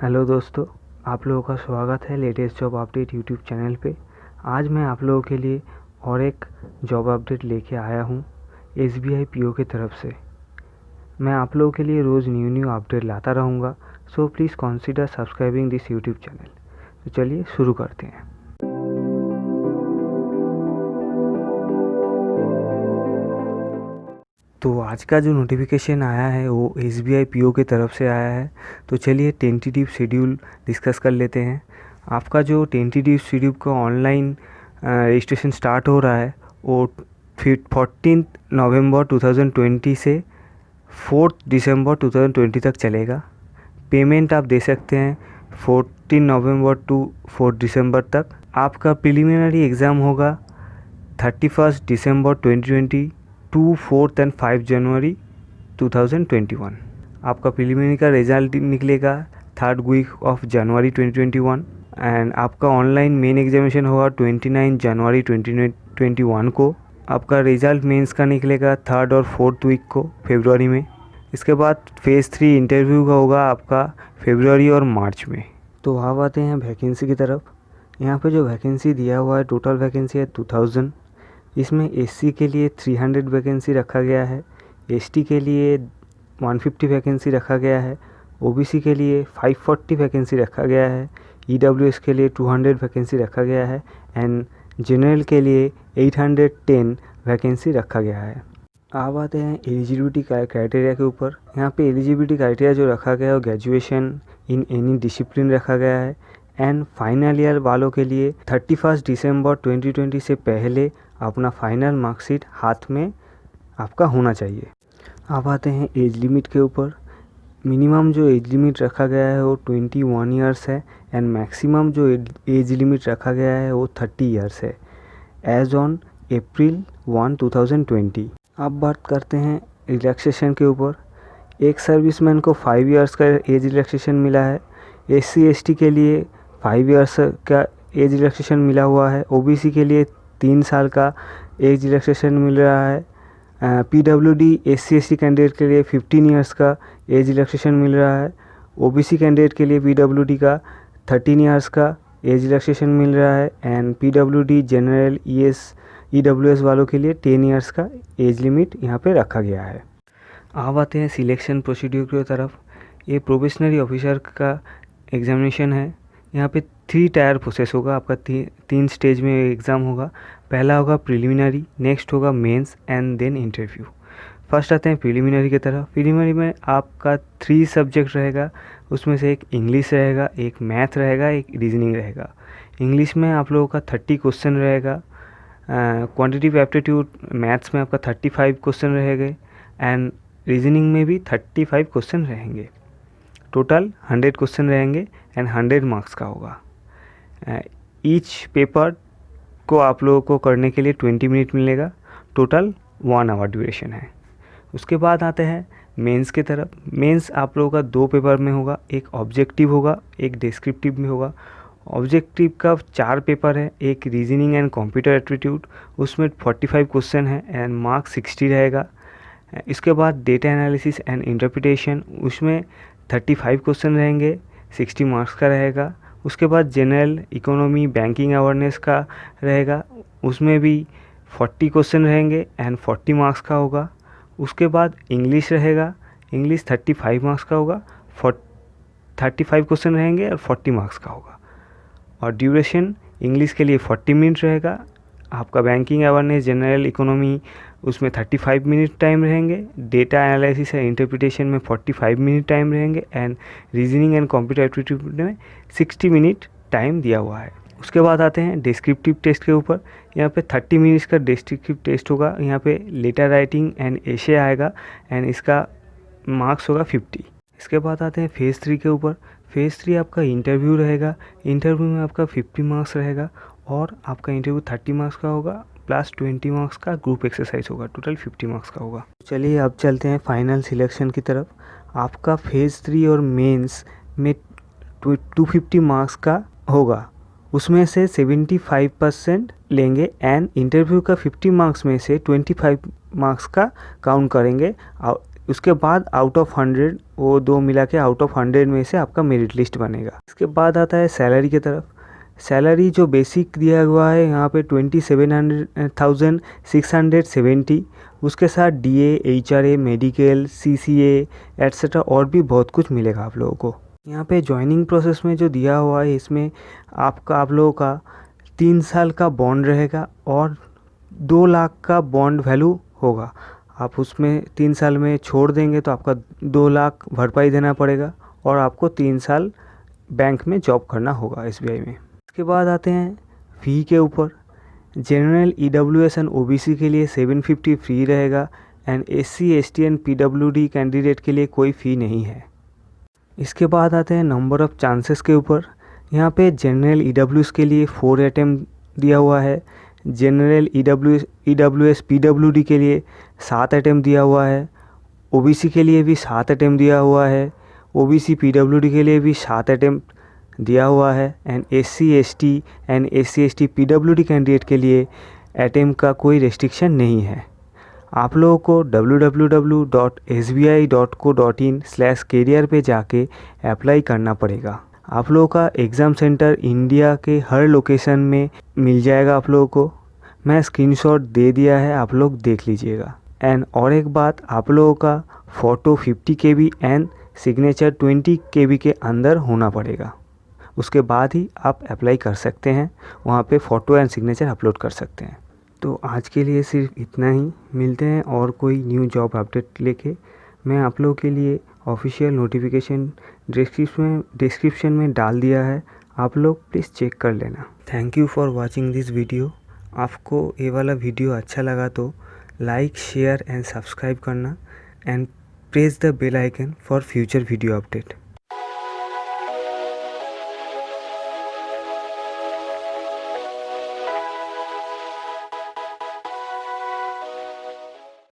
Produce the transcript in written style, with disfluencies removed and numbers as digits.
Hello दोस्तों, आप लोगों का स्वागत है latest job update YouTube channel पे। आज मैं आप लोगों के लिए और एक जॉब अपडेट लेके आया हूँ SBI PO की तरफ से। मैं आप लोगों के लिए रोज़ न्यू अपडेट लाता रहूँगा, so please consider subscribing this YouTube channel. तो चलिए शुरू करते हैं। तो आज का जो नोटिफिकेशन आया है वो SBI PO की तरफ से आया है। तो चलिए टेंटेटिव शेड्यूल डिस्कस कर लेते हैं। आपका जो टेंटेटिव शेड्यूल का ऑनलाइन रजिस्ट्रेशन स्टार्ट हो रहा है वो 14 नवंबर 2020 से 4 दिसंबर 2020 तक चलेगा। पेमेंट आप दे सकते हैं 14 नवंबर टू 4 दिसंबर तक। आपका प्रिलिमिनरी एग्ज़ाम होगा 31 दिसंबर 2020 टू 4 एंड 5 जनवरी 2021। आपका प्रिलिमिनरी का रिजल्ट निकलेगा 3rd week of January 2021 and आपका ऑनलाइन मेन एग्जामिनेशन होगा 29 जनवरी 2021 को। आपका रिजल्ट मेंस का निकलेगा 3rd और 4th वीक को फरवरी में। इसके बाद फेज़ 3 इंटरव्यू का होगा आपका फरवरी और मार्च में। तो अब आते हैं वैकेंसी की तरफ। यहाँ पे जो वैकेंसी दिया हुआ है टोटल वैकेंसी है 2000। इसमें SC के लिए 300 वैकेंसी रखा गया है, ST के लिए 150 वैकेंसी रखा गया है, OBC के लिए 540 वैकेंसी रखा गया है, EWS के लिए 200 वैकेंसी रखा गया है एंड जनरल के लिए 810 वैकेंसी रखा गया है। अब आते हैं एलिजिबिलिटी क्राइटेरिया के ऊपर। यहाँ पे एलिजिबिलिटी क्राइटेरिया जो रखा गया है वो ग्रेजुएशन इन एनी डिसिप्लिन रखा गया है एंड फाइनल ईयर वालों के लिए 31 दिसंबर 2020 से पहले अपना फाइनल मार्कशीट हाथ में आपका होना चाहिए। अब आते हैं एज लिमिट के ऊपर। मिनिमम जो एज लिमिट रखा गया है वो 21 ईयर्स है एंड मैक्सिमम जो एज लिमिट रखा गया है वो 30 ईयर्स है एज ऑन अप्रैल 1, 2020। अब बात करते हैं रिलैक्सेशन के ऊपर। एक सर्विसमैन को 5 ईयर्स का एज रिलैक्सेशन मिला है, SC ST के लिए 5 ईयर्स का एज रिलैक्सेशन मिला हुआ है, OBC के लिए 3 साल का एज रिलैक्सेशन मिल रहा है, PWD SC ST कैंडिडेट के लिए 15 ईयर्स का एज रिलैक्सेशन मिल रहा है, OBC कैंडिडेट के लिए PWD का 13 ईयर्स का एज रिलैक्सेशन मिल रहा है एंड PWD जनरल EWS वालों के लिए 10 ईयर्स का एज लिमिट यहाँ पे रखा गया है। अब आते हैं सिलेक्शन प्रोसीड्यूर की तरफ। ये प्रोबेशनरी ऑफिसर का एग्जामिनेशन है। यहाँ पे 3 टायर प्रोसेस होगा आपका। 3 स्टेज में एग्ज़ाम होगा। पहला होगा प्रिलिमिनरी, नेक्स्ट होगा mains and then interview. First आते हैं प्रिलिमिनरी की तरफ। प्रिलिमिनरी में आपका 3 सब्जेक्ट रहेगा, उसमें से एक इंग्लिश रहेगा, एक मैथ रहेगा, एक रीजनिंग रहेगा। इंग्लिश में आप लोगों का 30 क्वेश्चन रहेगा, क्वांटिटेटिव एप्टीट्यूड मैथ्स में आपका 35 क्वेश्चन रहेंगे एंड रीजनिंग में भी 35 क्वेश्चन रहेंगे। टोटल 100 क्वेश्चन रहेंगे एंड 100 मार्क्स का होगा। ईच पेपर को आप लोगों को करने के लिए 20 मिनट मिलेगा। टोटल 1 आवर ड्यूरेशन है। उसके बाद आते हैं मेंस की तरफ। मेंस आप लोगों का 2 पेपर में होगा, एक ऑब्जेक्टिव होगा, एक डिस्क्रिप्टिव में होगा। ऑब्जेक्टिव का 4 पेपर है, एक रीजनिंग एंड कंप्यूटर एप्टीट्यूड, उसमें 45 क्वेश्चन है एंड मार्क्स 60 रहेगा। इसके बाद डेटा एनालिसिस एंड इंटरप्रिटेशन, उसमें 35 क्वेश्चन रहेंगे, 60 मार्क्स का रहेगा। उसके बाद जनरल इकोनॉमी बैंकिंग अवेयरनेस का रहेगा, उसमें भी 40 क्वेश्चन रहेंगे एंड 40 मार्क्स का होगा। उसके बाद इंग्लिश रहेगा, इंग्लिश 35 मार्क्स का होगा, 35 क्वेश्चन रहेंगे और 40 मार्क्स का होगा। और ड्यूरेशन इंग्लिश के लिए 40 मिनट रहेगा। आपका बैंकिंग अवेयरनेस जनरल इकोनॉमी उसमें 35 मिनट टाइम रहेंगे, डेटा एनालिसिस एंड इंटरप्रिटेशन में 45 मिनट टाइम रहेंगे and reasoning and computer aptitude में 60 मिनट टाइम दिया हुआ है। उसके बाद आते हैं डिस्क्रिप्टिव टेस्ट के ऊपर। यहाँ पे 30 मिनट्स का डिस्क्रिप्टिव टेस्ट होगा। यहाँ पे लेटर राइटिंग एंड एशे आएगा एंड इसका मार्क्स होगा 50। इसके बाद आते हैं फेज़ 3 के ऊपर। फेज़ 3 आपका इंटरव्यू रहेगा। इंटरव्यू में आपका 50 मार्क्स रहेगा और आपका इंटरव्यू 30 मार्क्स का होगा प्लस 20 मार्क्स का ग्रुप एक्सरसाइज होगा। टोटल 50 मार्क्स का होगा। चलिए अब चलते हैं फाइनल सिलेक्शन की तरफ। आपका फेज़ 3 और मेंस में 250 मार्क्स का होगा, उसमें से 75% लेंगे एंड इंटरव्यू का 50 मार्क्स में से 25 मार्क्स का काउंट करेंगे और उसके बाद आउट ऑफ 100 वो 2 मिला के आउट ऑफ 100 में से आपका मेरिट लिस्ट बनेगा। इसके बाद आता है सैलरी की तरफ। सैलरी जो बेसिक दिया हुआ है यहाँ पे 27,670, उसके साथ DA, HRA, medical, CCA etcetera और भी बहुत कुछ मिलेगा आप लोगों को। यहाँ पे ज्वाइनिंग प्रोसेस में जो दिया हुआ है इसमें आप लोगों का 3 साल का बॉन्ड रहेगा और 2 लाख का बॉन्ड वैल्यू होगा। आप उसमें 3 साल में छोड़ देंगे तो आपका 2 लाख भरपाई देना पड़ेगा और आपको 3 साल बैंक में जॉब करना होगा SBI में। इसके बाद आते हैं फ़ी के ऊपर। जनरल EWS एंड OBC के लिए 750 फ्री रहेगा and SC, ST and PWD candidate के लिए कोई फ़ी नहीं है। इसके बाद आते हैं नंबर ऑफ़ चांसेस के ऊपर। यहाँ पे जनरल EWS के लिए 4 अटेम्प्ट दिया हुआ है, जनरल EWS PWD के लिए 7 अटेम्प्ट दिया हुआ है, OBC के लिए भी 7 अटेम्प्ट दिया हुआ है, OBC PWD के लिए भी 7 अटेम्प्ट दिया हुआ है and SC, ST and SC, ST PWD candidate के लिए अटेम्प्ट का कोई रेस्ट्रिक्शन नहीं है। आप लोगों को www.sbi.co.in/career पे जाके अप्लाई करना पड़ेगा। आप लोगों का एग्ज़ाम सेंटर इंडिया के हर लोकेशन में मिल जाएगा आप लोगों को। मैं स्क्रीनशॉट दे दिया है, आप लोग देख लीजिएगा। एंड और एक बात, आप लोगों का photo 50 KB and signature 20 KB के अंदर होना पड़ेगा। उसके बाद ही आप अप्लाई कर सकते हैं, वहाँ पे फ़ोटो एंड सिग्नेचर अपलोड कर सकते हैं। तो आज के लिए सिर्फ इतना ही। मिलते हैं और कोई न्यू जॉब अपडेट लेके। मैं आप लोगों के लिए ऑफिशियल नोटिफिकेशन डिस्क्रिप्शन में डाल दिया है, आप लोग प्लीज़ चेक कर लेना। Thank you for watching this video. आपको ये वाला वीडियो अच्छा लगा तो लाइक, शेयर एंड सब्सक्राइब करना and press the bell icon for future video update.